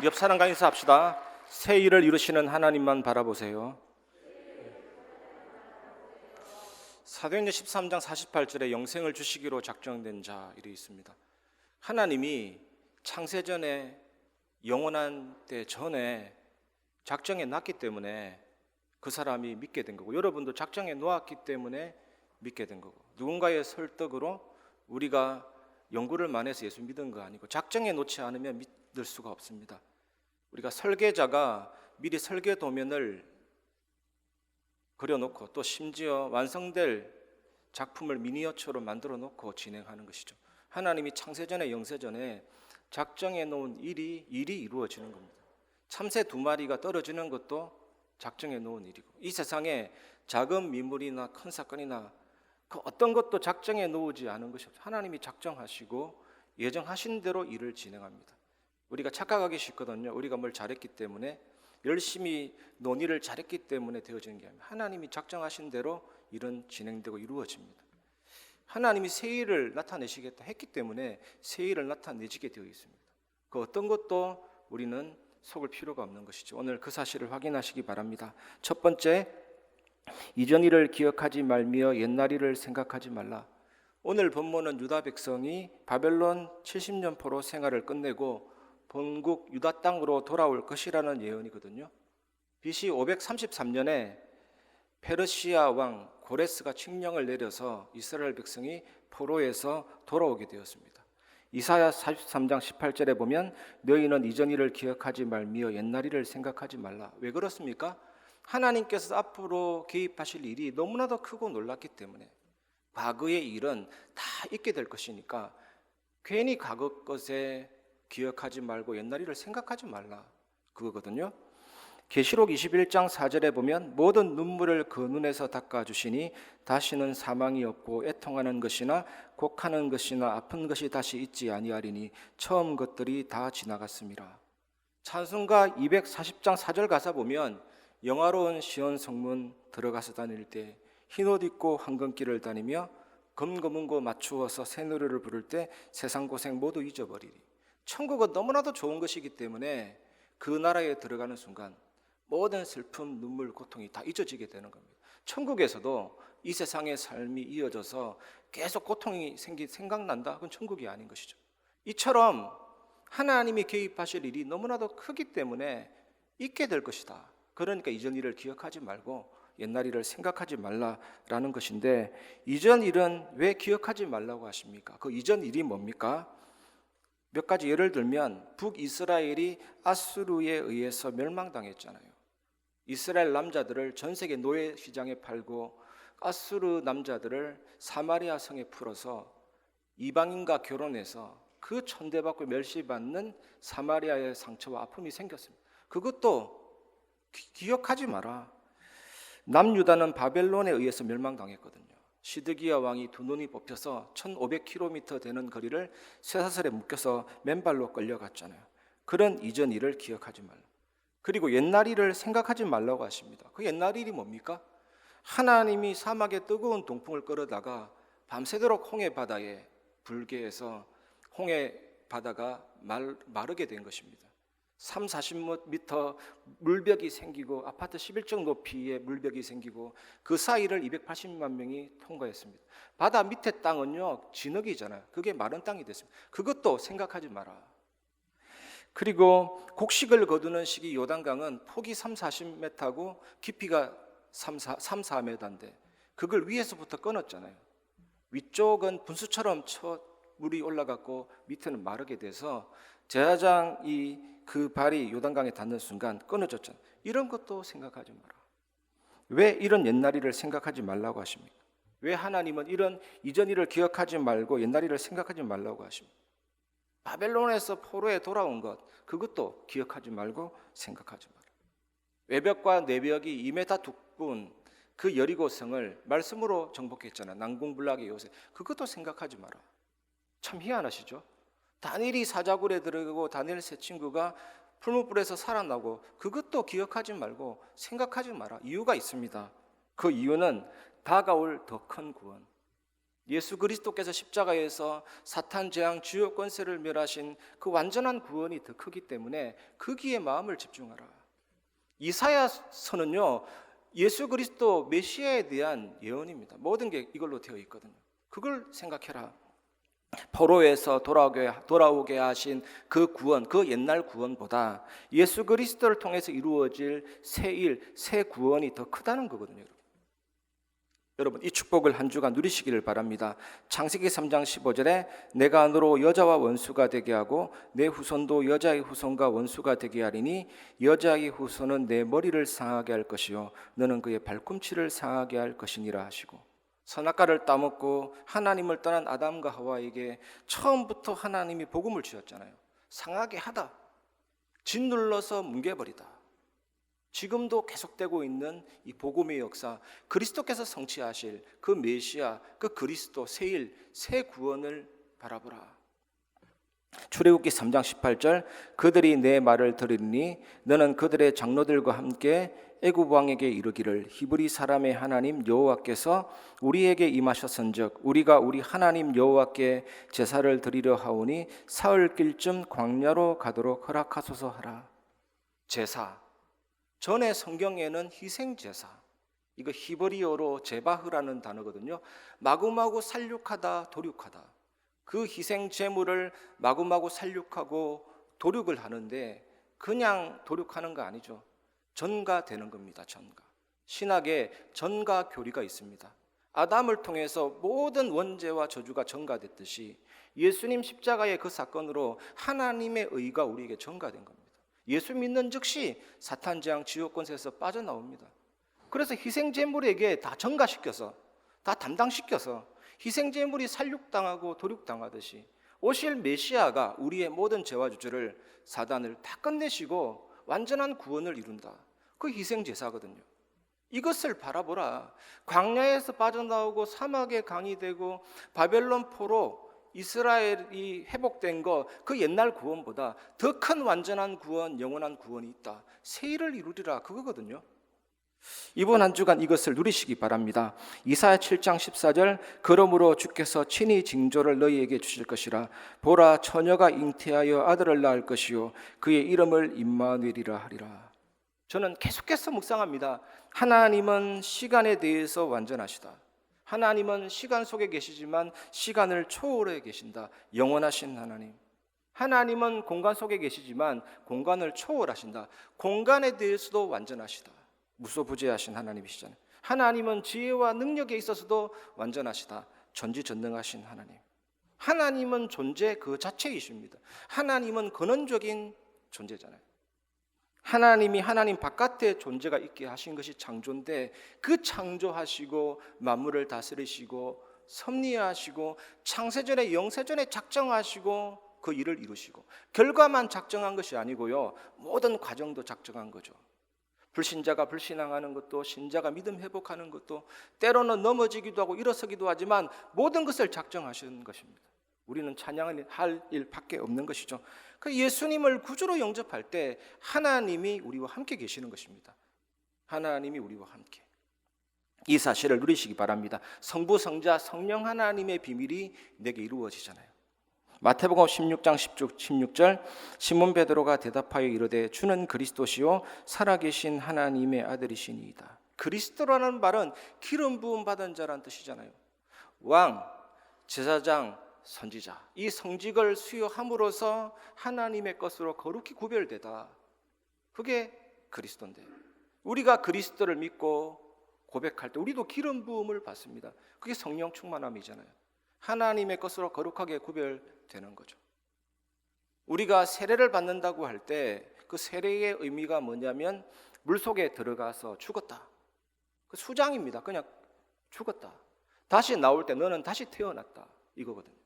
우리 옆 사람과 인사합시다. 새 일을 이루시는 하나님만 바라보세요. 사도행전 13장 48절에 영생을 주시기로 작정된 자 이르 있습니다. 하나님이 창세전에 영원한 때 전에 작정해 놨기 때문에 그 사람이 믿게 된 거고, 여러분도 작정해 놓았기 때문에 믿게 된 거고, 누군가의 설득으로 우리가 연구를 많이 해서 예수 믿은 거 아니고 작정해 놓지 않으면 믿을 수가 없습니다. 우리가 설계자가 미리 설계 도면을 그려놓고 또 심지어 완성될 작품을 미니어처로 만들어 놓고 진행하는 것이죠. 하나님이 창세전에 영세전에 작정해 놓은 일이 이루어지는 겁니다. 참새 2마리가 떨어지는 것도 작정해 놓은 일이고, 이 세상에 작은 미물이나 큰 사건이나 그 어떤 것도 작정해 놓지 않은 것이 없어요. 하나님이 작정하시고 예정하신 대로 일을 진행합니다. 우리가 착각하기 쉽거든요. 우리가 뭘 잘했기 때문에, 열심히 논의를 잘했기 때문에 되어지는 게 아니라 하나님이 작정하신 대로 일은 진행되고 이루어집니다. 하나님이 새 일을 나타내시겠다 했기 때문에 새 일을 나타내지게 되어 있습니다. 그 어떤 것도 우리는 속을 필요가 없는 것이죠. 오늘 그 사실을 확인하시기 바랍니다. 첫 번째, 이전 일을 기억하지 말며 옛날 일을 생각하지 말라. 오늘 본문은 유다 백성이 바벨론 70년 포로 생활을 끝내고 본국 유다 땅으로 돌아올 것이라는 예언이거든요. BC 533년에 페르시아 왕 고레스가 칙령을 내려서 이스라엘 백성이 포로에서 돌아오게 되었습니다. 이사야 43장 18절에 보면 너희는 이전 일을 기억하지 말며 옛날 일을 생각하지 말라. 왜 그렇습니까? 하나님께서 앞으로 개입하실 일이 너무나도 크고 놀랍기 때문에 과거의 일은 다 잊게 될 것이니까 괜히 과거 것에 기억하지 말고 옛날 일을 생각하지 말라, 그거거든요. 계시록 21장 4절에 보면 모든 눈물을 그 눈에서 닦아주시니 다시는 사망이 없고 애통하는 것이나 곡하는 것이나 아픈 것이 다시 있지 아니하리니 처음 것들이 다 지나갔습니다. 찬송가 240장 4절 가사 보면 영화로운 시온 성문 들어가서 다닐 때 흰옷 입고 황금길을 다니며 검은고 맞추어서 새 노래를 부를 때 세상 고생 모두 잊어버리리. 천국은 너무나도 좋은 것이기 때문에 그 나라에 들어가는 순간 모든 슬픔, 눈물, 고통이 다 잊어지게 되는 겁니다. 천국에서도 이 세상의 삶이 이어져서 계속 고통이 생각난다? 그건 천국이 아닌 것이죠. 이처럼 하나님이 개입하실 일이 너무나도 크기 때문에 잊게 될 것이다. 그러니까 이전 일을 기억하지 말고 옛날 일을 생각하지 말라라는 것인데, 이전 일은 왜 기억하지 말라고 하십니까? 그 이전 일이 뭡니까? 몇 가지 예를 들면 북이스라엘이 아수르에 의해서 멸망당했잖아요. 이스라엘 남자들을 전 세계 노예 시장에 팔고 아수르 남자들을 사마리아 성에 풀어서 이방인과 결혼해서 그 천대받고 멸시받는 사마리아의 상처와 아픔이 생겼습니다. 그것도 기억하지 마라. 남유다는 바벨론에 의해서 멸망당했거든요. 시드기야 왕이 2눈이 뽑혀서 1500km 되는 거리를 쇠사슬에 묶여서 맨발로 끌려갔잖아요. 그런 이전 일을 기억하지 말라. 그리고 옛날 일을 생각하지 말라고 하십니다. 그 옛날 일이 뭡니까? 하나님이 사막에 뜨거운 동풍을 끌어다가 밤새도록 홍해 바다에 불게 해서 홍해 바다가 마르게 된 것입니다. 30-40m 물벽이 생기고 아파트 11층 높이의 물벽이 생기고 그 사이를 280만 명이 통과했습니다. 바다 밑에 땅은요 진흙이잖아요. 그게 마른 땅이 됐습니다. 그것도 생각하지 마라. 그리고 곡식을 거두는 시기 요단강은 폭이 30-40m고 깊이가 3-4m인데 그걸 위에서부터 끊었잖아요. 위쪽은 분수처럼 물이 올라갔고 밑에는 마르게 돼서 제사장이 그 발이 요단강에 닿는 순간 끊어졌잖아요. 이런 것도 생각하지 마라. 왜 이런 옛날 일을 생각하지 말라고 하십니까? 왜 하나님은 이런 이전 일을 기억하지 말고 옛날 일을 생각하지 말라고 하십니까? 바벨론에서 포로에 돌아온 것, 그것도 기억하지 말고 생각하지 마라. 외벽과 내벽이 2m 두꺼운 그 여리고성을 말씀으로 정복했잖아요. 난공불락의 요새. 그것도 생각하지 마라. 참 희한하시죠? 다니엘이 사자굴에 들어가고 다니엘 세 친구가 풀무불에서 살아나고 그것도 기억하지 말고 생각하지 마라. 이유가 있습니다. 그 이유는 다가올 더 큰 구원, 예수 그리스도께서 십자가에서 사탄 재앙 주요 권세를 멸하신 그 완전한 구원이 더 크기 때문에 거기에 마음을 집중하라. 이사야서는요, 예수 그리스도 메시아에 대한 예언입니다. 모든 게 이걸로 되어 있거든요. 그걸 생각해라. 포로에서 돌아오게 하신 그 구원, 그 옛날 구원보다 예수 그리스도를 통해서 이루어질 새 일, 새 구원이 더 크다는 거거든요. 여러분, 이 축복을 한 주간 누리시기를 바랍니다. 창세기 3장 15절에 내가 너로 여자와 원수가 되게 하고 내 후손도 여자의 후손과 원수가 되게 하리니 여자의 후손은 내 머리를 상하게 할 것이요 너는 그의 발꿈치를 상하게 할 것이니라 하시고, 선악과를 따먹고 하나님을 떠난 아담과 하와에게 처음부터 하나님이 복음을 주셨잖아요. 상하게 하다, 짓눌러서 뭉개버리다. 지금도 계속되고 있는 이 복음의 역사, 그리스도께서 성취하실 그 메시아, 그 그리스도 새일, 새 구원을 바라보라. 출애굽기 3장 18절 그들이 내 말을 들으니 너는 그들의 장로들과 함께 애굽 왕에게 이르기를 히브리 사람의 하나님 여호와께서 우리에게 임하셨은즉 우리가 우리 하나님 여호와께 제사를 드리려 하오니 사흘길쯤 광야로 가도록 허락하소서 하라. 제사, 전에 성경에는 희생제사, 이거 히브리어로 제바흐라는 단어거든요. 마구마구 살육하다, 도륙하다. 그 희생 제물을 마구마구 살육하고 도륙을 하는데 그냥 도륙하는 거 아니죠. 전가되는 겁니다. 전가. 신학에 전가 교리가 있습니다. 아담을 통해서 모든 원죄와 저주가 전가됐듯이 예수님 십자가의 그 사건으로 하나님의 의가 우리에게 전가된 겁니다. 예수 믿는 즉시 사탄 재앙 지옥 권세에서 빠져나옵니다. 그래서 희생 제물에게 다 전가시켜서, 다 담당시켜서 희생 제물이 살육당하고 도륙당하듯이 오실 메시아가 우리의 모든 죄와 주주를, 사단을 다 끝내시고 완전한 구원을 이룬다. 그 희생 제사거든요. 이것을 바라보라. 광야에서 빠져나오고 사막에 강이 되고 바벨론 포로 이스라엘이 회복된 거, 그 옛날 구원보다 더 큰 완전한 구원, 영원한 구원이 있다. 새 일을 이루리라, 그거거든요. 이번 한 주간 이것을 누리시기 바랍니다. 이사야 7장 14절 그러므로 주께서 친히 징조를 너희에게 주실 것이라. 보라, 처녀가 잉태하여 아들을 낳을 것이요 그의 이름을 임마누엘이라 하리라. 저는 계속해서 묵상합니다. 하나님은 시간에 대해서 완전하시다. 하나님은 시간 속에 계시지만 시간을 초월해 계신다. 영원하신 하나님. 하나님은 공간 속에 계시지만 공간을 초월하신다. 공간에 대해서도 완전하시다. 무소부재하신 하나님이시잖아요. 하나님은 지혜와 능력에 있어서도 완전하시다. 전지전능하신 하나님. 하나님은 존재 그 자체이십니다. 하나님은 근원적인 존재잖아요. 하나님이 하나님 바깥에 존재가 있게 하신 것이 창조인데 그 창조하시고 만물을 다스리시고 섭리하시고 창세전에 영세전에 작정하시고 그 일을 이루시고 결과만 작정한 것이 아니고요, 모든 과정도 작정한 거죠. 불신자가 불신앙하는 것도, 신자가 믿음 회복하는 것도, 때로는 넘어지기도 하고 일어서기도 하지만 모든 것을 작정하시는 것입니다. 우리는 찬양할 일밖에 없는 것이죠. 그 예수님을 구주로 영접할 때 하나님이 우리와 함께 계시는 것입니다. 하나님이 우리와 함께. 이 사실을 누리시기 바랍니다. 성부, 성자, 성령 하나님의 비밀이 내게 이루어지잖아요. 마태복음 16장 16절 시몬 베드로가 대답하여 이르되 주는 그리스도시요 살아계신 하나님의 아들이시니이다. 그리스도라는 말은 기름 부음 받은 자라는 뜻이잖아요. 왕, 제사장, 선지자, 이 성직을 수여함으로써 하나님의 것으로 거룩히 구별되다. 그게 그리스도인데 우리가 그리스도를 믿고 고백할 때 우리도 기름 부음을 받습니다. 그게 성령 충만함이잖아요. 하나님의 것으로 거룩하게 구별되는 거죠. 우리가 세례를 받는다고 할 때 그 세례의 의미가 뭐냐면 물속에 들어가서 죽었다. 그 수장입니다. 그냥 죽었다. 다시 나올 때 너는 다시 태어났다. 이거거든요.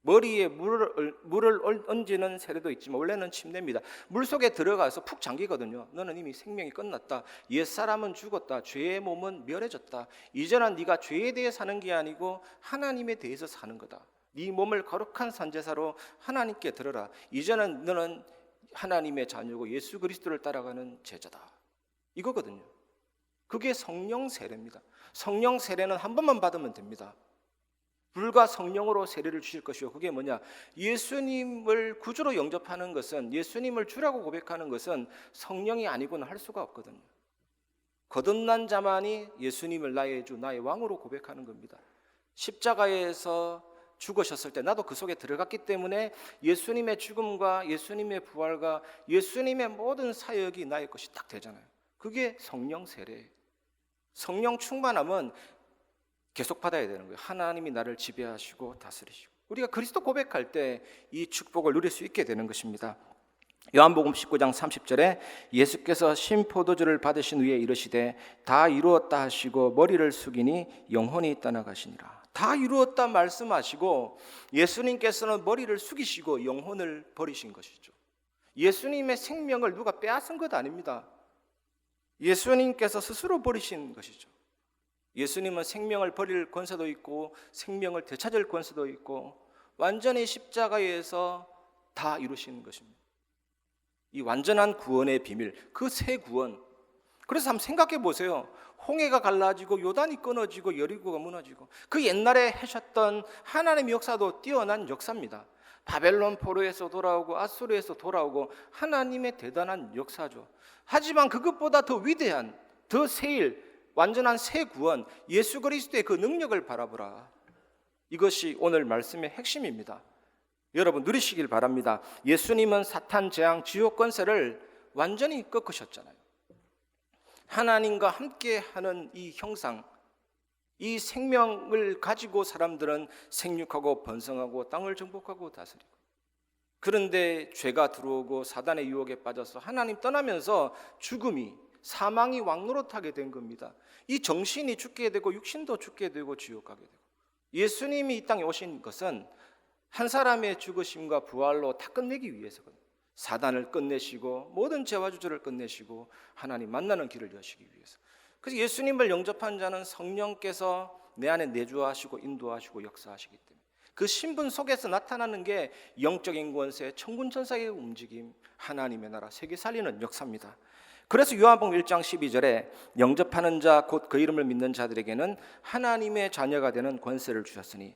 머리에 물을 얹는 세례도 있지만 원래는 침례입니다. 물속에 들어가서 푹 잠기거든요. 너는 이미 생명이 끝났다. 옛사람은 죽었다. 죄의 몸은 멸해졌다. 이제는 네가 죄에 대해 사는 게 아니고 하나님에 대해서 사는 거다. 네 몸을 거룩한 산제사로 하나님께 드려라. 이제는 너는 하나님의 자녀고 예수 그리스도를 따라가는 제자다. 이거거든요. 그게 성령 세례입니다. 성령 세례는 한 번만 받으면 됩니다. 불과 성령으로 세례를 주실 것이요. 그게 뭐냐? 예수님을 구주로 영접하는 것은, 예수님을 주라고 고백하는 것은 성령이 아니고는 할 수가 없거든요. 거듭난 자만이 예수님을 나의 주, 나의 왕으로 고백하는 겁니다. 십자가에서 죽으셨을 때 나도 그 속에 들어갔기 때문에 예수님의 죽음과 예수님의 부활과 예수님의 모든 사역이 나의 것이 딱 되잖아요. 그게 성령 세례. 성령 충만함은 계속 받아야 되는 거예요. 하나님이 나를 지배하시고 다스리시고, 우리가 그리스도 고백할 때 이 축복을 누릴 수 있게 되는 것입니다. 요한복음 19장 30절에 예수께서 신포도주를 받으신 후에 이르시되 다 이루었다 하시고 머리를 숙이니 영혼이 떠나가시니라. 다 이루었다 말씀하시고 예수님께서는 머리를 숙이시고 영혼을 버리신 것이죠. 예수님의 생명을 누가 빼앗은 것 아닙니다. 예수님께서 스스로 버리신 것이죠. 예수님은 생명을 버릴 권세도 있고 생명을 되찾을 권세도 있고 완전히 십자가에서 다 이루신 것입니다. 이 완전한 구원의 비밀, 그 새 구원. 그래서 한번 생각해 보세요. 홍해가 갈라지고 요단이 끊어지고 여리고가 무너지고, 그 옛날에 하셨던 하나님의 역사도 뛰어난 역사입니다. 바벨론 포로에서 돌아오고 아수르에서 돌아오고 하나님의 대단한 역사죠. 하지만 그것보다 더 위대한, 더 새 일, 완전한 새 구원, 예수 그리스도의 그 능력을 바라보라. 이것이 오늘 말씀의 핵심입니다. 여러분 누리시길 바랍니다. 예수님은 사탄, 재앙, 지옥 권세를 완전히 꺾으셨잖아요. 하나님과 함께하는 이 형상, 이 생명을 가지고 사람들은 생육하고 번성하고 땅을 정복하고 다스리고, 그런데 죄가 들어오고 사단의 유혹에 빠져서 하나님 떠나면서 죽음이, 사망이 왕노릇하게 된 겁니다. 이 정신이 죽게 되고 육신도 죽게 되고 지옥 가게 되고, 예수님이 이 땅에 오신 것은 한 사람의 죽으심과 부활로 다 끝내기 위해서거든요. 사단을 끝내시고 모든 죄와 주주를 끝내시고 하나님 만나는 길을 여시기 위해서. 그래서 예수님을 영접한 자는 성령께서 내 안에 내주하시고 인도하시고 역사하시기 때문에 그 신분 속에서 나타나는 게 영적인 권세, 천군 천사의 움직임, 하나님의 나라 세계 살리는 역사입니다. 그래서 요한복음 1장 12절에 영접하는 자 곧 그 이름을 믿는 자들에게는 하나님의 자녀가 되는 권세를 주셨으니,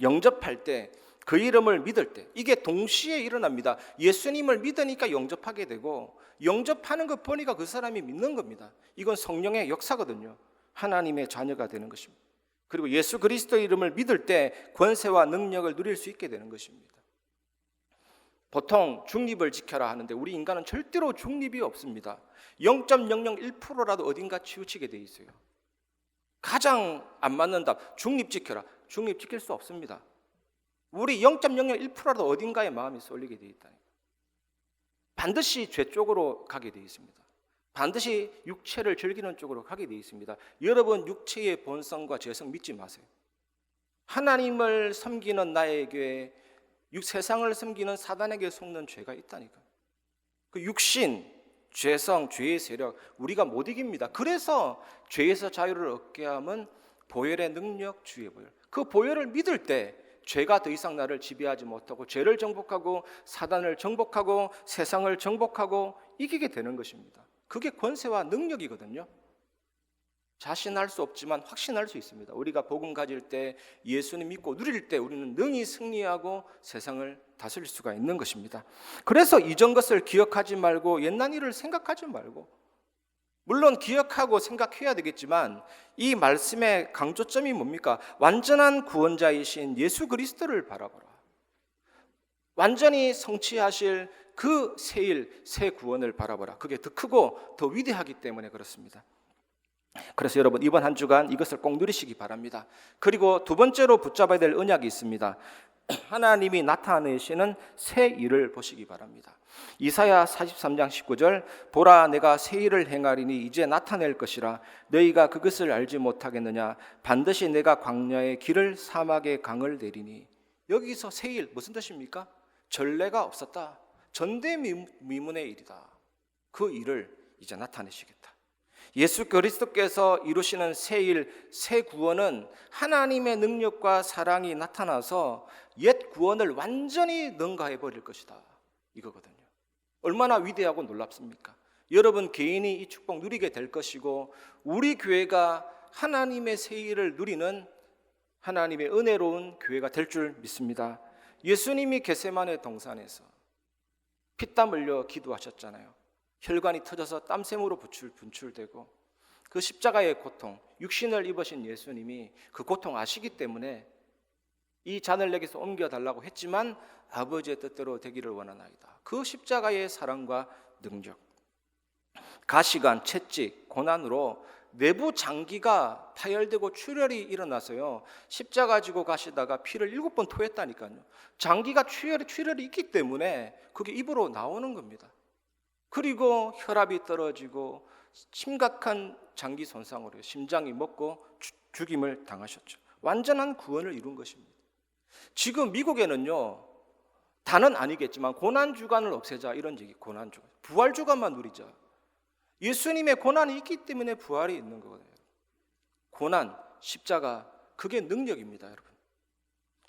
영접할 때, 그 이름을 믿을 때, 이게 동시에 일어납니다. 예수님을 믿으니까 영접하게 되고, 영접하는 것 보니까 그 사람이 믿는 겁니다. 이건 성령의 역사거든요. 하나님의 자녀가 되는 것입니다. 그리고 예수 그리스도의 이름을 믿을 때 권세와 능력을 누릴 수 있게 되는 것입니다. 보통 중립을 지켜라 하는데 우리 인간은 절대로 중립이 없습니다. 0.001%라도 어딘가 치우치게 돼 있어요. 가장 안 맞는 답, 중립 지켜라. 중립 지킬 수 없습니다. 우리 0.001%라도 어딘가에 마음이 쏠리게 돼 있다. 반드시 죄 쪽으로 가게 돼 있습니다. 반드시 육체를 즐기는 쪽으로 가게 돼 있습니다. 여러분 육체의 본성과 죄성 믿지 마세요. 하나님을 섬기는 나에게 세상을 섬기는 사단에게 속는 죄가 있다니까. 그 육신, 죄성, 죄의 세력 우리가 못 이깁니다. 그래서 죄에서 자유를 얻게 함은 보혈의 능력, 주의 보혈. 그 보혈을 믿을 때 죄가 더 이상 나를 지배하지 못하고 죄를 정복하고 사단을 정복하고 세상을 정복하고 이기게 되는 것입니다. 그게 권세와 능력이거든요. 자신할 수 없지만 확신할 수 있습니다. 우리가 복음 가질 때, 예수님 믿고 누릴 때 우리는 능히 승리하고 세상을 다스릴 수가 있는 것입니다. 그래서 이전 것을 기억하지 말고 옛날 일을 생각하지 말고, 물론 기억하고 생각해야 되겠지만 이 말씀의 강조점이 뭡니까? 완전한 구원자이신 예수 그리스도를 바라보라. 완전히 성취하실 그 새 일, 새 구원을 바라보라. 그게 더 크고 더 위대하기 때문에 그렇습니다. 그래서 여러분 이번 한 주간 이것을 꼭 누리시기 바랍니다. 그리고 두 번째로 붙잡아야 될 언약이 있습니다. 하나님이 나타내시는 새 일을 보시기 바랍니다. 이사야 43장 19절, 보라 내가 새 일을 행하리니 이제 나타낼 것이라 너희가 그것을 알지 못하겠느냐. 반드시 내가 광야의 길을 사막의 강을 내리니. 여기서 새 일 무슨 뜻입니까? 전례가 없었다. 전대미문의 일이다. 그 일을 이제 나타내시겠다. 예수 그리스도께서 이루시는 새 일, 새 구원은 하나님의 능력과 사랑이 나타나서 옛 구원을 완전히 능가해 버릴 것이다. 이거거든요. 얼마나 위대하고 놀랍습니까? 여러분 개인이 이 축복 누리게 될 것이고, 우리 교회가 하나님의 새 일을 누리는 하나님의 은혜로운 교회가 될 줄 믿습니다. 예수님이 겟세마네 동산에서 피땀 흘려 기도하셨잖아요. 혈관이 터져서 땀샘으로 분출되고 그 십자가의 고통, 육신을 입으신 예수님이 그 고통 아시기 때문에 이 잔을 내게서 옮겨달라고 했지만 아버지의 뜻대로 되기를 원하나이다. 그 십자가의 사랑과 능력, 가시관, 채찍, 고난으로 내부 장기가 파열되고 출혈이 일어나서요, 십자가 지고 가시다가 피를 7번 토했다니까요. 장기가 출혈이 있기 때문에 그게 입으로 나오는 겁니다. 그리고 혈압이 떨어지고 심각한 장기 손상으로 심장이 먹고 죽임을 당하셨죠. 완전한 구원을 이룬 것입니다. 지금 미국에는요, 다는 아니겠지만 고난주간을 없애자 이런 얘기, 고난주간, 부활주간만 누리자. 예수님의 고난이 있기 때문에 부활이 있는 거거든요. 고난, 십자가, 그게 능력입니다, 여러분.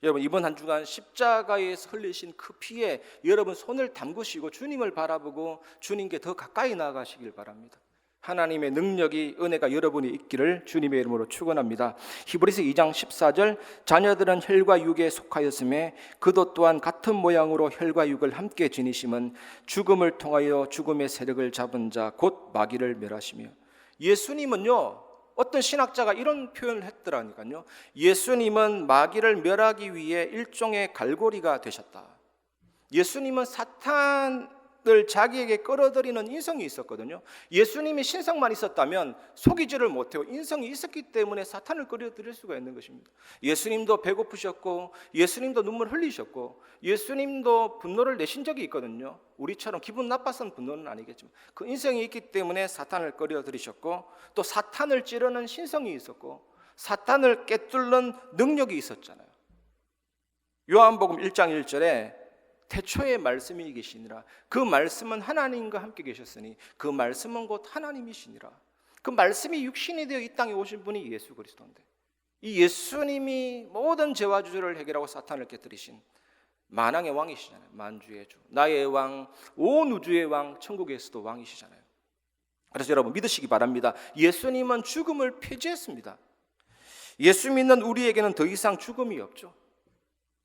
여러분, 이번 한 주간 십자가에서 흘리신 그 피에 여러분 손을 담그시고 주님을 바라보고 주님께 더 가까이 나아가시길 바랍니다. 하나님의 능력이, 은혜가 여러분이 있기를 주님의 이름으로 축원합니다. 히브리서 2장 14절, 자녀들은 혈과 육에 속하였음에 그도 또한 같은 모양으로 혈과 육을 함께 지니심은 죽음을 통하여 죽음의 세력을 잡은 자 곧 마귀를 멸하시며. 예수님은요, 어떤 신학자가 이런 표현을 했더라니까요. 예수님은 마귀를 멸하기 위해 일종의 갈고리가 되셨다. 예수님은 사탄을 자기에게 끌어들이는 인성이 있었거든요. 예수님이 신성만 있었다면 속이지를 못해요. 인성이 있었기 때문에 사탄을 끌어들일 수가 있는 것입니다. 예수님도 배고프셨고, 예수님도 눈물 흘리셨고, 예수님도 분노를 내신 적이 있거든요. 우리처럼 기분 나빠서는 분노는 아니겠지만 그 인성이 있기 때문에 사탄을 끌어들이셨고, 또 사탄을 찌르는 신성이 있었고, 사탄을 꿰뚫는 능력이 있었잖아요. 요한복음 1장 1절에 태초에 말씀이 계시니라. 그 말씀은 하나님과 함께 계셨으니 그 말씀은 곧 하나님이시니라. 그 말씀이 육신이 되어 이 땅에 오신 분이 예수 그리스도인데, 이 예수님이 모든 죄와 주저를 해결하고 사탄을 깨뜨리신 만왕의 왕이시잖아요. 만주의 주, 나의 왕, 온 우주의 왕, 천국에서도 왕이시잖아요. 그래서 여러분 믿으시기 바랍니다. 예수님은 죽음을 폐지했습니다. 예수 믿는 우리에게는 더 이상 죽음이 없죠.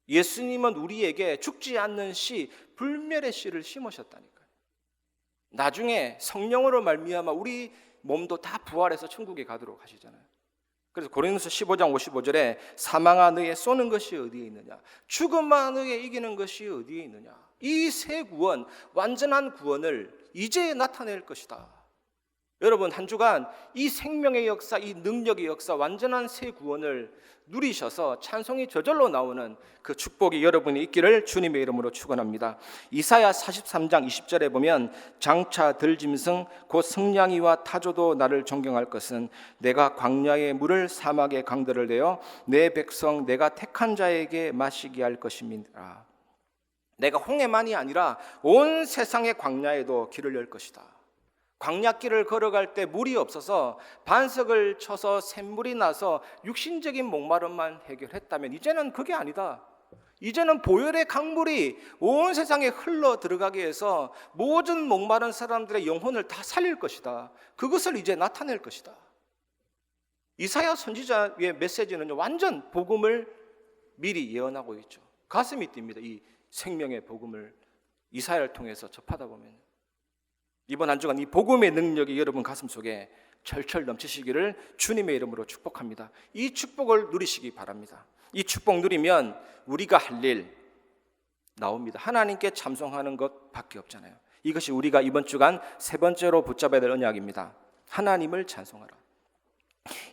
예수님은 우리에게 죽지 않는 씨, 불멸의 씨를 심으셨다니까요. 나중에 성령으로 말미암아 우리 몸도 다 부활해서 천국에 가도록 하시잖아요. 그래서 고린도서 15장 55절에 사망아 너의 쏘는 것이 어디에 있느냐, 죽음아 너의 이기는 것이 어디에 있느냐. 이 새 구원, 완전한 구원을 이제 나타낼 것이다. 여러분 한 주간 이 생명의 역사, 이 능력의 역사, 완전한 새 구원을 누리셔서 찬송이 저절로 나오는 그 축복이 여러분이 있기를 주님의 이름으로 축원합니다. 이사야 43장 20절에 보면 장차 들짐승 곧 승냥이와 타조도 나를 존경할 것은 내가 광야의 물을 사막의 강들을 내어 내 백성 내가 택한 자에게 마시게 할 것입니다. 내가 홍해만이 아니라 온 세상의 광야에도 길을 열 것이다. 광야길을 걸어갈 때 물이 없어서 반석을 쳐서 샘물이 나서 육신적인 목마름만 해결했다면 이제는 그게 아니다. 이제는 보혈의 강물이 온 세상에 흘러 들어가게 해서 모든 목마른 사람들의 영혼을 다 살릴 것이다. 그것을 이제 나타낼 것이다. 이사야 선지자의 메시지는 완전 복음을 미리 예언하고 있죠. 가슴이 뜁니다. 이 생명의 복음을 이사야를 통해서 접하다 보면 이번 한 주간 이 복음의 능력이 여러분 가슴속에 철철 넘치시기를 주님의 이름으로 축복합니다. 이 축복을 누리시기 바랍니다. 이 축복 누리면 우리가 할 일 나옵니다. 하나님께 찬송하는 것밖에 없잖아요. 이것이 우리가 이번 주간 세 번째로 붙잡아야 될 언약입니다. 하나님을 찬송하라.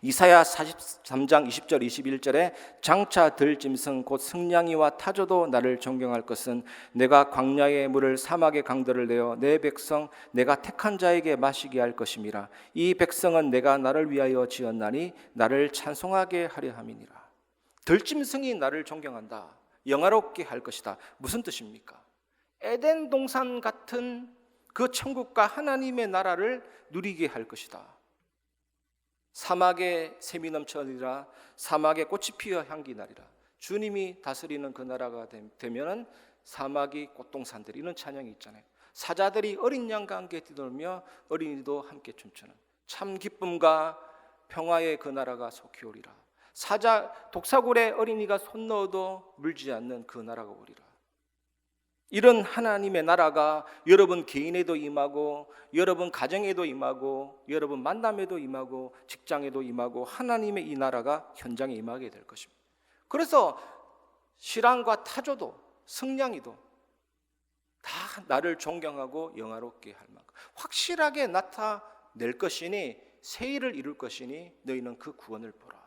이사야 43장 20절 21절에 장차 들짐승 곧 승냥이와 타조도 나를 존경할 것은 내가 광야의 물을 사막의 강들을 내어 내 백성 내가 택한 자에게 마시게 할 것임이라. 이 백성은 내가 나를 위하여 지었나니 나를 찬송하게 하려 함이니라. 들짐승이 나를 존경한다. 영화롭게 할 것이다. 무슨 뜻입니까? 에덴 동산 같은 그 천국과 하나님의 나라를 누리게 할 것이다. 사막에 샘이 넘쳐나리라. 사막에 꽃이 피어 향기 나리라. 주님이 다스리는 그 나라가 되면은 사막이 꽃동산들이, 이런 찬양이 있잖아요. 사자들이 어린 양과 함께 뛰놀며 어린이도 함께 춤추는 참 기쁨과 평화의 그 나라가 속히 오리라. 독사굴에 어린이가 손 넣어도 물지 않는 그 나라가 오리라. 이런 하나님의 나라가 여러분 개인에도 임하고, 여러분 가정에도 임하고, 여러분 만남에도 임하고, 직장에도 임하고, 하나님의 이 나라가 현장에 임하게 될 것입니다. 그래서 신랑과 타조도 승냥이도 다 나를 존경하고 영화롭게 할 만큼 확실하게 나타낼 것이니, 새 일을 이룰 것이니 너희는 그 구원을 보라.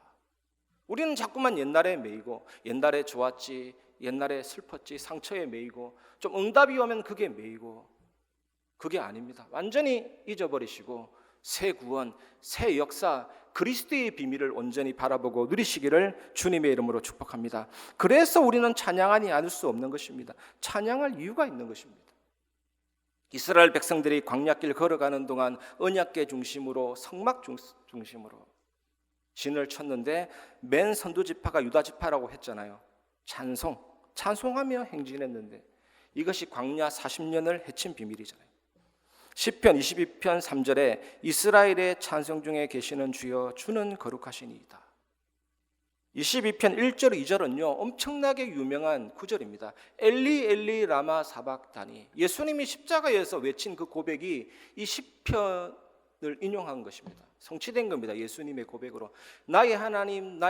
우리는 자꾸만 옛날에 매이고, 옛날에 좋았지, 옛날에 슬펐지, 상처에 매이고, 좀 응답이 오면 그게 매이고, 그게 아닙니다. 완전히 잊어버리시고 새 구원, 새 역사, 그리스도의 비밀을 온전히 바라보고 누리시기를 주님의 이름으로 축복합니다. 그래서 우리는 찬양하니 않을 수 없는 것입니다. 찬양할 이유가 있는 것입니다. 이스라엘 백성들이 광야길 걸어가는 동안 언약궤 중심으로, 성막 중심으로 진을 쳤는데, 맨 선두지파가 유다지파라고 했잖아요. 찬송하며 행진했는데 이것이 광야 40년을 해친 비밀이잖아요. 시편 22편 3절에 이스라엘의 찬송 중에 계시는 주여 주는 거룩하시니이다. 22편 1절 2절은요 엄청나게 유명한 구절입니다. 엘리 엘리 라마 사박다니. 예수님이 십자가에서 외친 그 고백이 이 시편을 인용한 것입니다. 성취된 겁니다. 예수님의 고백으로. 나의 하나님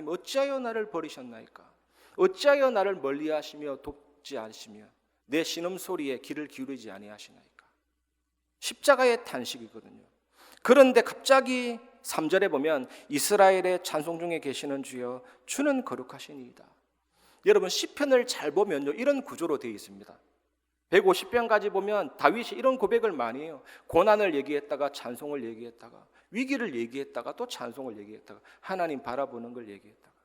어찌하여 나를 버리셨나이까? 어찌하여 나를 멀리하시며 돕지 않으시며 내 신음소리에 귀를 기울이지 아니하시나이까? 십자가의 탄식이거든요. 그런데 갑자기 3절에 보면 이스라엘의 찬송 중에 계시는 주여 주는 거룩하시니이다. 여러분 시편을 잘 보면요 이런 구조로 되어 있습니다. 150편까지 보면 다윗이 이런 고백을 많이 해요. 고난을 얘기했다가 찬송을 얘기했다가, 위기를 얘기했다가 또 찬송을 얘기했다가, 하나님 바라보는 걸 얘기했다가.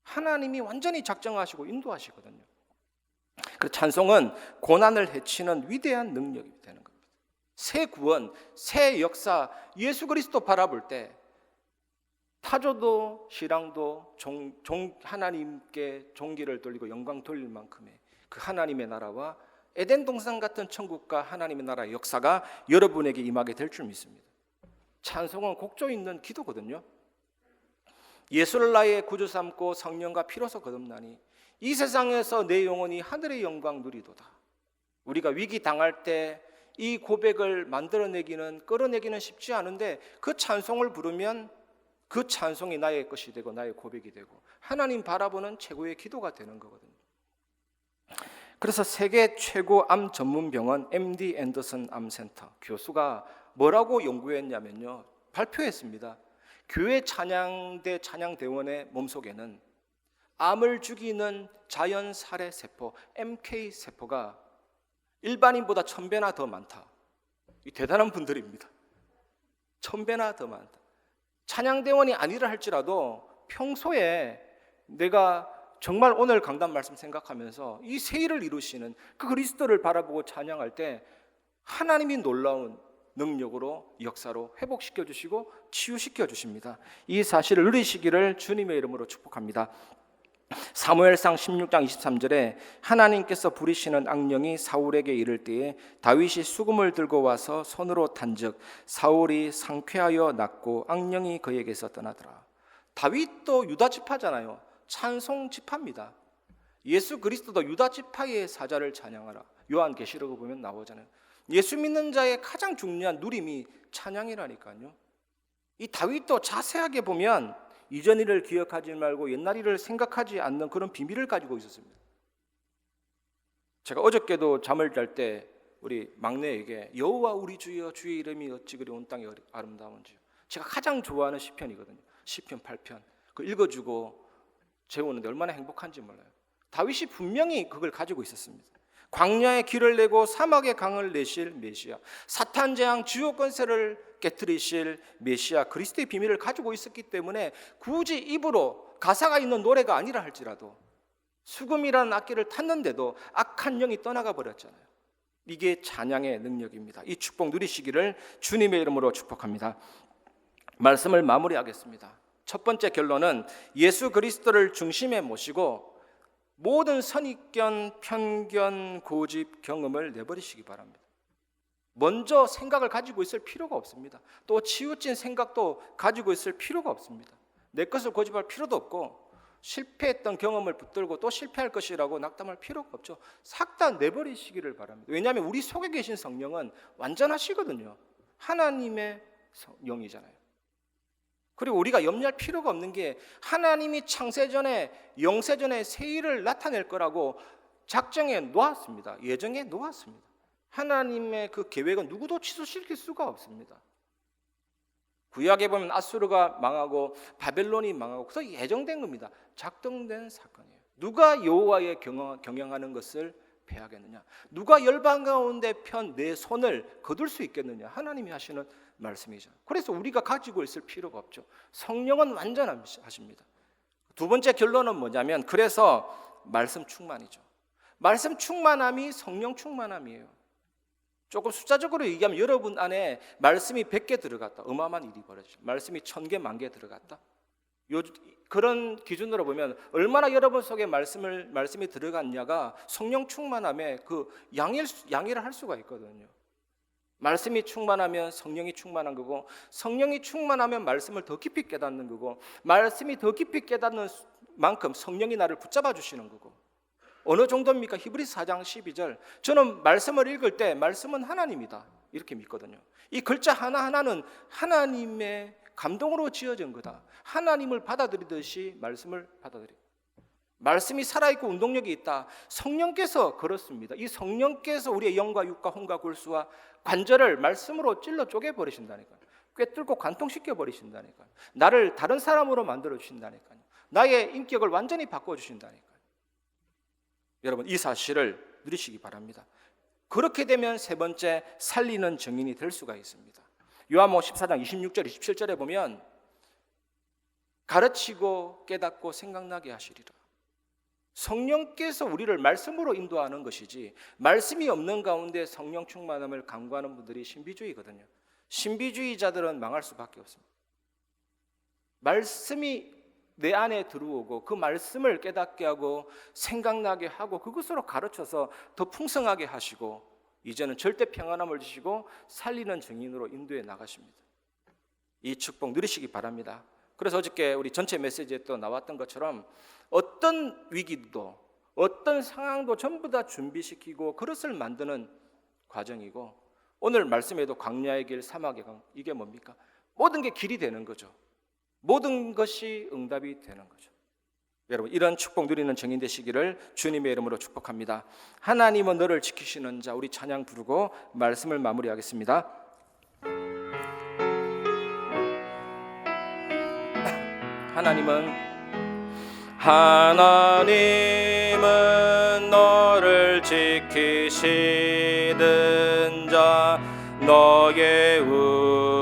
하나님이 완전히 작정하시고 인도하시거든요. 그 찬송은 고난을 헤치는 위대한 능력이 되는 겁니다. 새 구원, 새 역사, 예수 그리스도 바라볼 때 타조도 신랑도 하나님께 종기를 돌리고 영광 돌릴 만큼의 그 하나님의 나라와 에덴 동산 같은 천국과 하나님의 나라의 역사가 여러분에게 임하게 될 줄 믿습니다. 찬송은 곡조 있는 기도거든요. 예수를 나의 구주 삼고 성령과 피로서 거듭나니 이 세상에서 내 영혼이 하늘의 영광 누리도다. 우리가 위기 당할 때 이 고백을 끌어내기는 쉽지 않은데 그 찬송을 부르면 그 찬송이 나의 것이 되고 나의 고백이 되고 하나님 바라보는 최고의 기도가 되는 거거든요. 그래서 세계 최고 암 전문 병원 MD 앤더슨 암센터 교수가 뭐라고 연구했냐면요, 발표했습니다. 교회 찬양대 찬양대원의 몸속에는 암을 죽이는 자연 살해 세포 MK 세포가 일반인보다 1000배나 더 많다. 이 대단한 분들입니다. 1000배나 더 많다. 찬양대원이 아니라 할지라도 평소에 내가 정말 오늘 강단 말씀 생각하면서 이 새 일을 이루시는 그 그리스도를 바라보고 찬양할 때 하나님이 놀라운 능력으로 역사로 회복시켜 주시고 치유시켜 주십니다. 이 사실을 누리시기를 주님의 이름으로 축복합니다. 사무엘상 16장 23절에 하나님께서 부리시는 악령이 사울에게 이를 때에 다윗이 수금을 들고 와서 손으로 탄즉 사울이 상쾌하여 낫고 악령이 그에게서 떠나더라. 다윗도 유다 지파잖아요. 찬송 지파입니다. 예수 그리스도도 유다 지파의 사자를 찬양하라. 요한계시록을 보면 나오잖아요. 예수 믿는 자의 가장 중요한 누림이 찬양이라니까요. 이 다윗도 자세하게 보면 이전 일을 기억하지 말고 옛날 일을 생각하지 않는 그런 비밀을 가지고 있었습니다. 제가 어저께도 잠을 잘 때 우리 막내에게 여호와 우리 주여 주의 이름이 어찌 그리 온 땅에 아름다운지요. 제가 가장 좋아하는 시편이거든요. 시편 8편. 그 읽어주고 재우는데 얼마나 행복한지 몰라요. 다윗이 분명히 그걸 가지고 있었습니다. 광야에 길을 내고 사막에 강을 내실 메시아, 사탄 재앙 주요 권세를 깨뜨리실 메시아 그리스도의 비밀을 가지고 있었기 때문에 굳이 입으로 가사가 있는 노래가 아니라 할지라도 수금이라는 악기를 탔는데도 악한 영이 떠나가 버렸잖아요. 이게 찬양의 능력입니다. 이 축복 누리시기를 주님의 이름으로 축복합니다. 말씀을 마무리하겠습니다. 첫 번째 결론은 예수 그리스도를 중심에 모시고 모든 선입견, 편견, 고집, 경험을 내버리시기 바랍니다. 먼저 생각을 가지고 있을 필요가 없습니다. 또 치우친 생각도 가지고 있을 필요가 없습니다. 내 것을 고집할 필요도 없고 실패했던 경험을 붙들고 또 실패할 것이라고 낙담할 필요가 없죠. 싹 다 내버리시기를 바랍니다. 왜냐하면 우리 속에 계신 성령은 완전하시거든요. 하나님의 영이잖아요. 그리고 우리가 염려할 필요가 없는 게 하나님이 창세전에 영세전에 새 일을 나타낼 거라고 작정해 놓았습니다. 예정해 놓았습니다. 하나님의 그 계획은 누구도 취소시킬 수가 없습니다. 구약에 보면 아수르가 망하고 바벨론이 망하고 그래서 예정된 겁니다. 작동된 사건이에요. 누가 여호와의 경영하는 것을 패하겠느냐? 누가 열방 가운데 편 내 손을 거둘 수 있겠느냐? 하나님이 하시는 말씀이죠. 그래서 우리가 가지고 있을 필요가 없죠. 성령은 완전하십니다. 두 번째 결론은 뭐냐면 그래서 말씀 충만이죠. 말씀 충만함이 성령 충만함이에요. 조금 숫자적으로 얘기하면 여러분 안에 말씀이 100개 들어갔다. 어마어마한 일이 벌어지죠. 말씀이 1000개, 10,000개 들어갔다. 그런 기준으로 보면 얼마나 여러분 속에 말씀이 들어갔냐가 성령 충만함에 그 양해를 할 수가 있거든요. 말씀이 충만하면 성령이 충만한 거고 성령이 충만하면 말씀을 더 깊이 깨닫는 거고 말씀이 더 깊이 깨닫는 만큼 성령이 나를 붙잡아 주시는 거고 어느 정도입니까? 히브리서 4장 12절 저는 말씀을 읽을 때 말씀은 하나님이다 이렇게 믿거든요. 이 글자 하나하나는 하나님의 감동으로 지어진 거다. 하나님을 받아들이듯이 말씀을 받아들여. 말씀이 살아있고 운동력이 있다. 성령께서 그렇습니다. 이 성령께서 우리의 영과 육과 혼과 골수와 관절을 말씀으로 찔러 쪼개버리신다니까요. 꿰뚫고 관통시켜버리신다니까요. 나를 다른 사람으로 만들어주신다니까요. 나의 인격을 완전히 바꿔주신다니까요. 여러분 이 사실을 누리시기 바랍니다. 그렇게 되면 세 번째 살리는 증인이 될 수가 있습니다. 요한복음 14장 26절 27절에 보면 가르치고 깨닫고 생각나게 하시리라. 성령께서 우리를 말씀으로 인도하는 것이지 말씀이 없는 가운데 성령 충만함을 강구하는 분들이 신비주의거든요. 신비주의자들은 망할 수밖에 없습니다. 말씀이 내 안에 들어오고 그 말씀을 깨닫게 하고 생각나게 하고 그것으로 가르쳐서 더 풍성하게 하시고 이제는 절대 평안함을 주시고 살리는 증인으로 인도해 나가십니다. 이 축복 누리시기 바랍니다. 그래서 어저께 우리 전체 메시지에 또 나왔던 것처럼 어떤 위기도 어떤 상황도 전부 다 준비시키고 그릇을 만드는 과정이고 오늘 말씀에도 광야의 길 사막의 강 이게 뭡니까? 모든 게 길이 되는 거죠. 모든 것이 응답이 되는 거죠. 여러분 이런 축복 누리는 증인 되시기를 주님의 이름으로 축복합니다. 하나님은 너를 지키시는 자 우리 찬양 부르고 말씀을 마무리하겠습니다. 하나님은 너를 지키시는 자 너의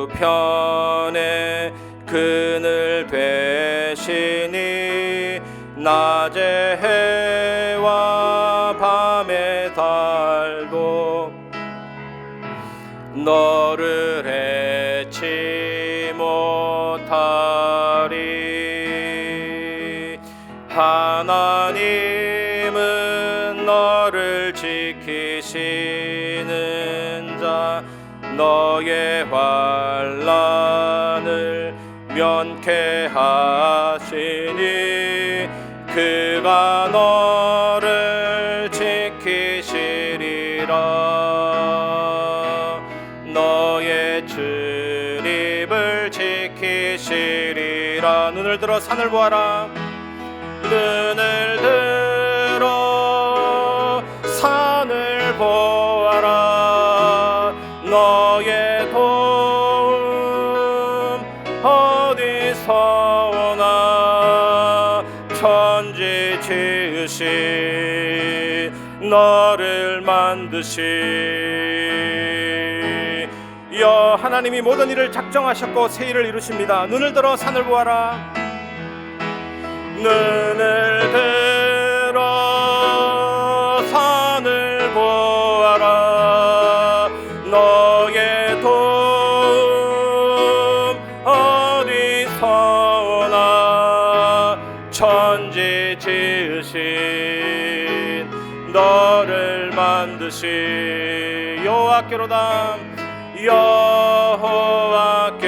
우편에 그늘 되시니 낮의 해와 밤의 달도 너를 해치 못하리. 하나님은 너를 지키시는 자 너의 환난을 면케 하시니 그가 너를 지키시리라. 너의 출입을 지키시리라. 눈을 들어 산을 보아라. 눈을 들어 산을 보아라. 너의 도움 어디서 오나. 천지 지으신 너를 만드신 여 하나님이 모든 일을 작정하셨고 새 일을 이루십니다. 눈을 들어 산을 보아라. 눈을 들어 산을 보아라. 너의 도움 어디서 오나. 천지 지으신 너를 만드신 여호와께로다. 여호와께